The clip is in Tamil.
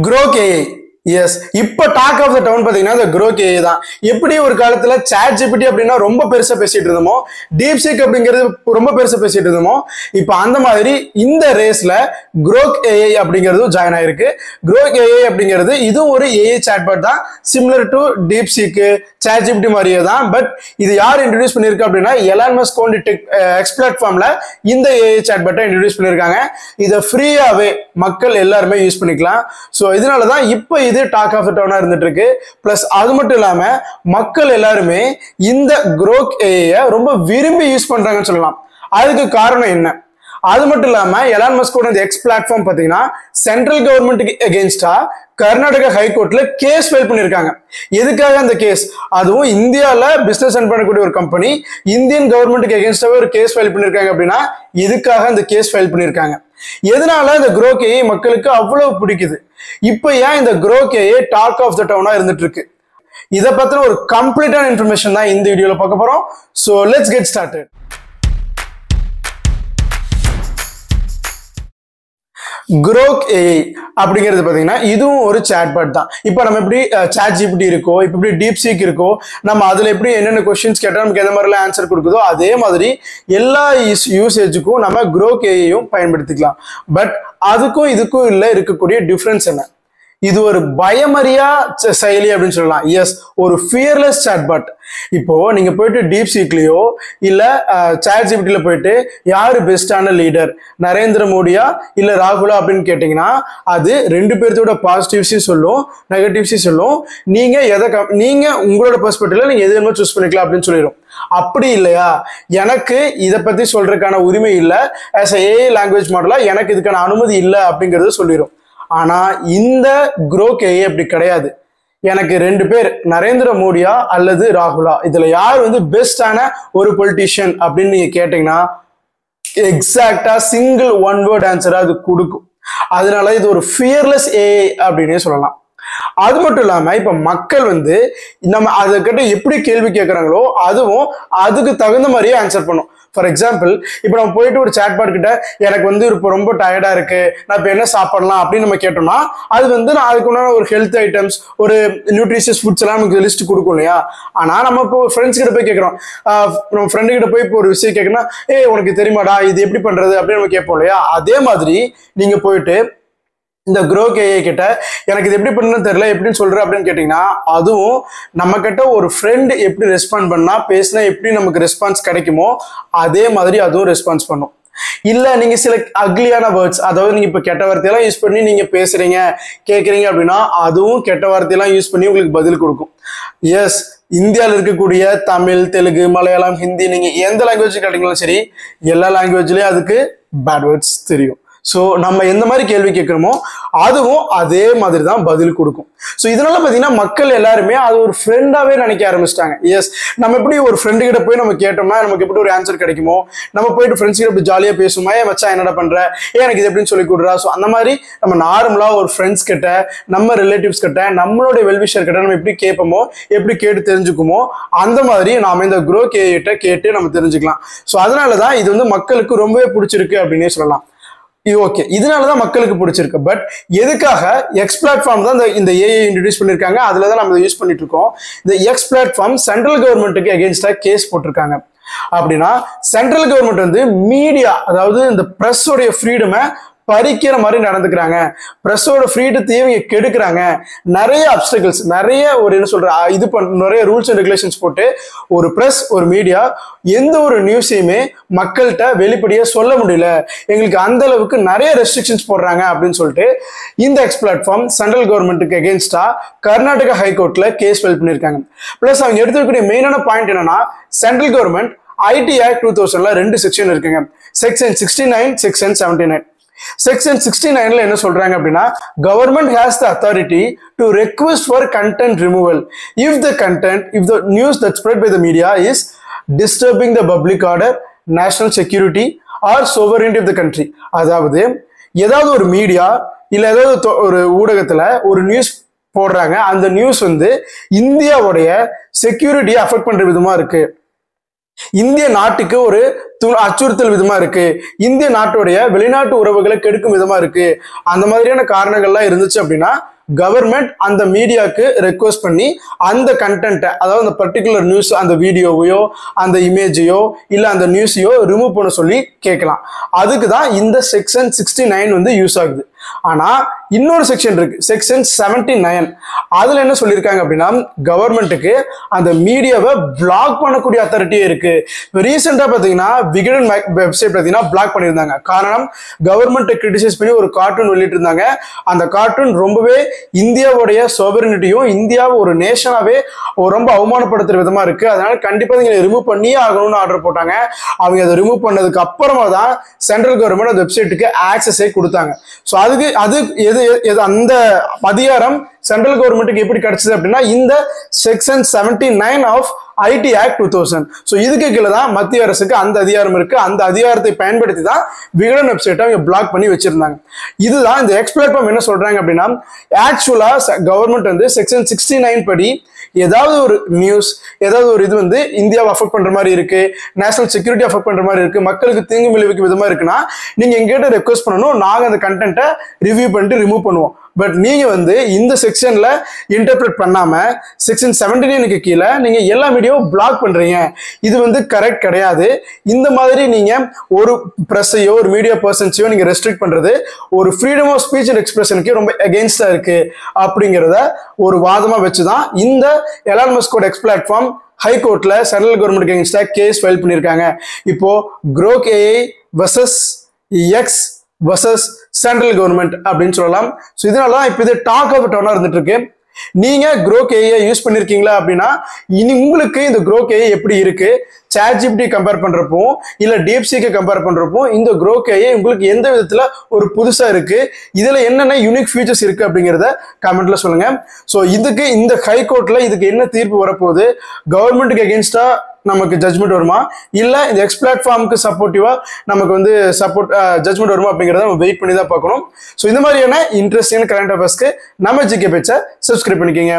Grok AI. எஸ் இப்போ டாக் ஆஃப் த டவுன் பார்த்தீங்கன்னா இந்த Grok AI தான். எப்படி ஒரு காலத்தில் ChatGPT அப்படின்னா ரொம்ப பெருசாக பேசிட்டு இருந்தோமோ, DeepSeek அப்படிங்கிறது ரொம்ப பெருசாக பேசிட்டு இருந்தோமோ, இப்போ அந்த மாதிரி இந்த ரேஸ்ல Grok AI அப்படிங்கிறது ஜாயின் ஆயிருக்கு. Grok AI அப்படிங்கிறது இதுவும் ஒரு AI சாட்பாட் தான், சிமிலர் டு DeepSeek, ChatGPT மாதிரியே தான். பட் இது யார் இன்ட்ரடியூஸ் பண்ணியிருக்கு அப்படின்னா எலான் மஸ்க் ஓன் எக்ஸ் பிளாட்ஃபார்ம்ல இந்த AI சாட்பாட்டை இன்ட்ரடியூஸ் பண்ணியிருக்காங்க. இதை ஃப்ரீயாவே மக்கள் எல்லாருமே யூஸ் பண்ணிக்கலாம். ஸோ இதனால தான் இப்போ இது டாக் ஆஃப் த டவுனா இருந்துட்டு இருக்கு. பிளஸ் அது மட்டும் இல்லாம மக்கள் எல்லாருமே இந்த Grok AI ரொம்ப விரும்பி யூஸ் பண்றாங்கன்னு சொல்லலாம். அதுக்கு காரணம் என்ன? அது மட்டும் இல்லாம எலான் மஸ்கோட இந்த எக்ஸ் பிளாட்ஃபார்ம் பாத்தீங்கன்னா சென்ட்ரல் கவர்மெண்ட்டுக்கு எகென்ஸ்டா கர்நாடகா ஹைகோர்ட்ல கேஸ் ஃபைல் பண்ணிருக்காங்க. எதுக்காக அந்த கேஸ்? அதுவும் இந்தியால பிசினஸ் ரன் பண்ணக்கூடிய ஒரு கம்பெனி இந்தியன் கவர்மெண்ட்டுக்கு எகென்ஸ்டாவே ஒரு கேஸ் ஃபைல் பண்ணிருக்காங்க அப்படின்னா இதுக்காக அந்த கேஸ் ஃபைல் பண்ணிருக்காங்க. எதனால இந்த Grok AI மக்களுக்கு அவ்வளவு பிடிக்குது? இப்போ ஏன் இந்த Grok AI talk of the டவுனா இருந்துட்டு இருக்கு? இதை பத்தின ஒரு கம்ப்ளீட்டான இன்ஃபர்மேஷன் தான் இந்த வீடியோல பார்க்க போறோம். So let's get started. Grok AI அப்படிங்கிறது பார்த்தீங்கன்னா இதுவும் ஒரு சாட்பாட் தான். இப்போ நம்ம எப்படி ChatGPT இருக்கோ, இப்போ எப்படி DeepSeek இருக்கோ, நம்ம அதில் எப்படி என்னென்ன கொஸ்டின்ஸ் கேட்டால் நமக்கு எந்த மாதிரிலாம் ஆன்சர் கொடுக்குதோ அதே மாதிரி எல்லா யூசேஜுக்கும் நம்ம Grok AI-யும் பயன்படுத்திக்கலாம். பட் அதுக்கும் இதுக்கும் இல்லை இருக்கக்கூடிய டிஃப்ரென்ஸ் என்ன? இது ஒரு பயமறியா செயலி அப்படின்னு சொல்லலாம். எஸ், ஒரு ஃபியர்லெஸ் சாட்பாட். இப்போ நீங்க போயிட்டு DeepSeekலயோ இல்ல ChatGPTல போயிட்டு யாரு பெஸ்டான லீடர், நரேந்திர மோடியா இல்ல ராகுலா அப்படின்னு கேட்டீங்கன்னா அது ரெண்டு பேர்த்தோட பாசிட்டிவ்ஸையும் சொல்லும், நெகட்டிவ்ஸையும் சொல்லும். நீங்க உங்களோட பெர்ஸ்பெக்டிவ்ல நீங்க எது வேணுமோ சூஸ் பண்ணிக்கலாம் அப்படின்னு சொல்லிடும். அப்படி இல்லையா, எனக்கு இதை பத்தி சொல்றதுக்கான உரிமை இல்லை, ஆஸ் AI லாங்குவேஜ் மாடலா எனக்கு இதுக்கான அனுமதி இல்லை அப்படிங்கறத சொல்லிடும். ஆனா இந்த Grok AI அப்படி கிடையாது. எனக்கு ரெண்டு பேர், நரேந்திர மோடியா அல்லது ராகுலா, இதுல யார் பெஸ்டான ஒரு பொலிட்டிஷியன் அப்படின்னு நீங்க கேட்டீங்கன்னா எக்ஸாக்டா சிங்கிள் ஒன் வேர்ட் ஆன்சரா அது கொடுக்கும். அதனால இது ஒரு ஃபியர்லெஸ் AI அப்படின்னே சொல்லலாம். அது மட்டும் இல்லாம இப்ப மக்கள் நம்ம அதுக்கிட்ட எப்படி கேள்வி கேட்கறாங்களோ அதுவும் அதுக்கு தகுந்த மாதிரியே ஆன்சர் பண்ணும். ஃபார் எக்ஸாம்பிள், இப்போ நம்ம போயிட்டு ஒரு சாட்பாட் கிட்ட எனக்கு இப்போ ரொம்ப டயர்டா இருக்கு, நான் இப்போ என்ன சாப்பிடலாம் அப்படின்னு நம்ம கேட்டோம்னா அது நான் அதுக்குள்ள ஒரு ஹெல்த் ஐட்டம்ஸ், ஒரு நியூட்ரிஷியஸ் ஃபுட்ஸ் எல்லாம் நமக்கு லிஸ்ட் கொடுக்கும் இல்லையா. ஆனா நம்ம இப்போ ஃப்ரெண்ட்ஸ் கிட்ட போய் கேட்கறோம், நம்ம ஃப்ரெண்டு கிட்ட போய் இப்போ ஒரு விஷயம் கேட்கணும், உனக்கு தெரியுமாடா இது எப்படி பண்றது அப்படின்னு நம்ம கேட்போம் இல்லையா. அதே மாதிரி நீங்க போயிட்டு இந்த Grok AI கிட்ட எனக்கு இது எப்படி பண்ணணும்னு தெரியல எப்படின்னு சொல்ற அப்படின்னு கேட்டீங்கன்னா அதுவும் நம்ம கிட்ட ஒரு ஃப்ரெண்ட் எப்படி ரெஸ்பாண்ட் பண்ணா பேசினா எப்படி நமக்கு ரெஸ்பான்ஸ் கிடைக்குமோ அதே மாதிரி அதுவும் ரெஸ்பான்ஸ் பண்ணும். இல்ல நீங்க சில அக்லியான வேர்ட்ஸ், அதாவது நீங்க இப்ப கெட்ட வார்த்தையெல்லாம் யூஸ் பண்ணி நீங்க பேசுறீங்க கேட்குறீங்க அப்படின்னா அதுவும் கெட்ட வார்த்தையெல்லாம் யூஸ் பண்ணி உங்களுக்கு பதில் கொடுக்கும். எஸ், இந்தியாவில் இருக்கக்கூடிய தமிழ், தெலுங்கு, மலையாளம், ஹிந்தி, நீங்க எந்த லாங்குவேஜ் கேட்டீங்களும் சரி எல்லா லாங்குவேஜ்லயும் அதுக்கு பேட் வேர்ட்ஸ் தெரியும். ஸோ நம்ம எந்த மாதிரி கேள்வி கேட்குறோமோ அதுவும் அதே மாதிரி தான் பதில் கொடுக்கும். ஸோ இதனால பார்த்தீங்கன்னா மக்கள் எல்லாருமே அது ஒரு ஃப்ரெண்டாகவே நினைக்க ஆரம்பிச்சிட்டாங்க. எஸ், நம்ம எப்படி ஒரு ஃப்ரெண்டு கிட்ட போய் நம்ம கேட்டோம்னா நமக்கு எப்படி ஒரு ஆன்சர் கிடைக்குமோ, நம்ம போயிட்டு ஃப்ரெண்ட்ஸ் கிட்ட இப்படி ஜாலியாக பேசுமா, மச்சான் என்னடா பண்ற, எனக்கு இது எப்படின்னு சொல்லி கொடுறா. ஸோ அந்த மாதிரி நம்ம நார்மலாக ஒரு ஃப்ரெண்ட்ஸ் கிட்ட, நம்ம ரிலேட்டிவ்ஸ் கிட்ட, நம்மளுடைய வெல்விஷர் கிட்ட நம்ம எப்படி கேட்போமோ, எப்படி கேட்டு தெரிஞ்சுக்குமோ அந்த மாதிரி நாம இந்த Grok AI கிட்ட கேட்டு நம்ம தெரிஞ்சுக்கலாம். ஸோ அதனால தான் இது மக்களுக்கு ரொம்பவே பிடிச்சிருக்கு அப்படின்னே சொல்லலாம். இது ஓகே, இதனாலதான் மக்களுக்கு பிடிச்சிருக்கு. பட் எதுக்காக எக்ஸ் பிளாட்ஃபார்ம் தான் இந்த AI இன்ட்ரடியூஸ் பண்ணிருக்காங்க, அதுலதான் நம்ம யூஸ் பண்ணிட்டு இருக்கோம். இந்த எக்ஸ் பிளாட்ஃபார்ம் சென்ட்ரல் கவர்மெண்ட்டுக்கு அகேன்ஸ்டா கேஸ் போட்டிருக்காங்க. அப்படின்னா சென்ட்ரல் கவர்மெண்ட் மீடியா, அதாவது இந்த பிரஸ்ஸோடைய ஃப்ரீடமை பறிக்கிற மாதிரி நடந்துக்கிறாங்க, பிரஸ்ஸோட ஃப்ரீடத்தையும் இவங்க கெடுக்கிறாங்க, நிறைய அப்டக்கிள்ஸ், நிறைய ஒரு என்ன சொல்ற நிறைய ரூல்ஸ் அண்ட் ரெகுலேஷன்ஸ் போட்டு ஒரு பிரஸ், ஒரு மீடியா எந்த ஒரு நியூஸையுமே மக்கள்கிட்ட வெளிப்படையா சொல்ல முடியல, எங்களுக்கு அந்த அளவுக்கு நிறைய ரெஸ்ட்ரிக்ஷன்ஸ் போடுறாங்க அப்படின்னு சொல்லிட்டு இந்த எக்ஸ் பிளாட்ஃபார்ம் சென்ட்ரல் கவர்மெண்ட்டுக்கு அகேன்ஸ்டா கர்நாடகா ஹைகோர்ட்ல கேஸ் ஃபைல் பண்ணியிருக்காங்க. பிளஸ் அவங்க எடுத்துக்கூடிய மெயினான பாயிண்ட் என்னன்னா, சென்ட்ரல் கவர்மெண்ட் IT Act 2000ல 2 செக்ஷன் இருக்குங்க, செக்ஷன் 69, செக்ஷன் 79. செக்ஷன் 69ல என்ன சொல்றாங்க அப்படின்னா, government has the authority to request for content removal if the news that spread by the media is disturbing the public order, national security or sovereignty of the country. அதாவது ஏதாவது ஒரு மீடியா இல்ல ஏதாவது ஒரு ஊடகத்துல ஒரு நியூஸ் போடுறாங்க, அந்த நியூஸ் இந்தியாவுடைய செக்யூரிட்டியை அஃபெக்ட் பண்ற விதமா இருக்கு, இந்திய நாட்டுக்கு ஒரு அச்சுறுத்தல் விதமா இருக்கு, இந்திய நாட்டுடைய வெளிநாட்டு உறவுகளை கெடுக்கும் விதமா இருக்கு, அந்த மாதிரியான காரணங்கள்லாம் இருந்துச்சு அப்படின்னா கவர்மெண்ட் அந்த மீடியாவுக்கு ரெக்வஸ்ட் பண்ணி அந்த கண்டென்ட்டை, அதாவது அந்த பர்டிகுலர் நியூஸ், அந்த வீடியோவையோ அந்த இமேஜையோ இல்லை அந்த நியூஸையோ ரிமூவ் பண்ண சொல்லி கேட்கலாம். அதுக்கு தான் இந்த செக்ஷன் 69 வந்து யூஸ் ஆகுது. ஆனா இன்னொரு செக்ஷன் இருக்கு, செக்ஷன் 79. அதுல என்ன சொல்லியிருக்காங்க அப்படின்னா கவர்மெண்ட்டுக்கு அந்த மீடியாவை பிளாக் பண்ணக்கூடிய அத்தாரிட்டியே இருக்கு. இப்போ ரீசெண்டா பாத்தீங்கன்னா விகடன் வெப்சைட் பாத்தீங்கன்னா பிளாக் பண்ணியிருந்தாங்க. காரணம், கவர்மெண்ட்டை கிரிட்டிசைஸ் பண்ணி ஒரு கார்ட்டூன் வெளியிட்டு இருந்தாங்க. அந்த கார்ட்டூன் ரொம்பவே இந்தியாவுடைய சோவரினிட்டியும் இந்தியாவை ஒரு நேஷனாவே ரொம்ப அவமானப்படுத்துற விதமா இருக்கு. அதனால கண்டிப்பா நீங்க ரிமூவ் பண்ணியே ஆகணும்னு ஆர்டர் போட்டாங்க. அவங்க அதை ரிமூவ் பண்ணதுக்கு அப்புறமா தான் சென்ட்ரல் கவர்மெண்ட் அந்த வெப்சைட்டுக்கு ஆக்சஸே கொடுத்தாங்க. ஸோ அந்த அதிகாரம் சென்ட்ரல் கவர்மெண்ட்டுக்கு எப்படி கிடைச்சது அப்படின்னா இந்த section 79 of IT act 2000. So இதுக்கு கீழே தான் மத்திய அரசுக்கு அந்த அதிகாரம் இருக்கு. அந்த அதிகாரத்தை பயன்படுத்தி தான் விகடன் வெப்சைட்டை அவங்க பிளாக் பண்ணி வச்சிருந்தாங்க. இதுதான் இந்த எக்ஸ் பிளாட்ஃபார்ம் என்ன சொல்றாங்க அப்படின்னா, ஆக்சுவலா கவர்மெண்ட் வந்து செக்ஷன் 69 படி ஏதாவது ஒரு நியூஸ், ஏதாவது ஒரு இது வந்து இந்தியாவை அஃபெக்ட் பண்ற மாதிரி இருக்கு, நேஷனல் செக்யூரிட்டி அஃபெக்ட் பண்ற மாதிரி இருக்கு, மக்களுக்கு தீங்கு விளைவிக்கும் விதமா இருக்குன்னா நீங்க எங்கிட்ட ரெக்வஸ்ட் பண்ணணும், நாங்க அந்த கண்டென்ட்டை ரிவ்யூ பண்ணிட்டு ரிமூவ் பண்ணுவோம். பட் நீங்க வந்து இந்த செக்ஷன்ல இன்டர்பிரட் பண்ணாம செக்ஷன் 79க்கு கீழே நீங்க எல்லா மீடியாவும் பிளாக் பண்றீங்க. இது வந்து கரெக்ட் கிடையாது. இந்த மாதிரி நீங்க ஒரு பிரஸ்ஸையோ ஒரு மீடியா பர்சன்ஸையோ நீங்க ரெஸ்ட்ரிக்ட் பண்றது ஒரு ஃப்ரீடம் ஆஃப் ஸ்பீச் அண்ட் எக்ஸ்பிரஷனுக்கு ரொம்ப அகெயின்ஸ்டா இருக்கு அப்படிங்கிறத ஒரு வாதமா வச்சுதான் இந்த எலான் மஸ்கோட எக்ஸ் பிளாட்ஃபார்ம் ஹைகோர்ட்ல சென்ட்ரல் கவர்மெண்ட் அகெயின்ஸ்டா கேஸ் ஃபைல் பண்ணியிருக்காங்க. இப்போ Grok AI versus X versus central government அப்படின்னு சொல்லலாம். ஸோ இதனாலதான் இப்போ இது டாக் ஆஃப் டவுனா இருந்துட்டு இருக்கு. நீங்க Grok AI யூஸ் பண்ணிருக்கீங்களா அப்படின்னா இனி உங்களுக்கு இந்த Grok AI எப்படி இருக்கு, ChatGPT கம்பேர் பண்றப்போ இல்ல DeepSeek கம்பேர் பண்றப்போ இந்த Grok AI உங்களுக்கு எந்த விதத்துல ஒரு புதுசா இருக்கு, இதுல என்னென்ன யூனிக் ஃபீச்சர்ஸ் இருக்கு அப்படிங்கிறத கமெண்ட்ல சொல்லுங்க. ஸோ இதுக்கு இந்த ஹைகோர்ட்ல இதுக்கு என்ன தீர்ப்பு வரப்போகுது, கவர்மெண்ட்டுக்கு அகேன்ஸ்டா நமக்கு ஜட்மெண்ட் வருமா இல்ல இந்த எக்ஸ் பிளாட்ஃபார்முக்கு சப்போர்ட்டிவா நமக்கு வந்து ஜட்மெண்ட் வருமா அப்படிங்கிறத நம்ம வெயிட் பண்ணி தான் பார்க்கணும். ஸோ இந்த மாதிரியான இன்ட்ரெஸ்டிங் கரண்ட் அஃபேர்ஸ்க்கு நம்ம ஜிகே பேச்சை சப்ஸ்கிரைப் பண்ணிக்கோங்க.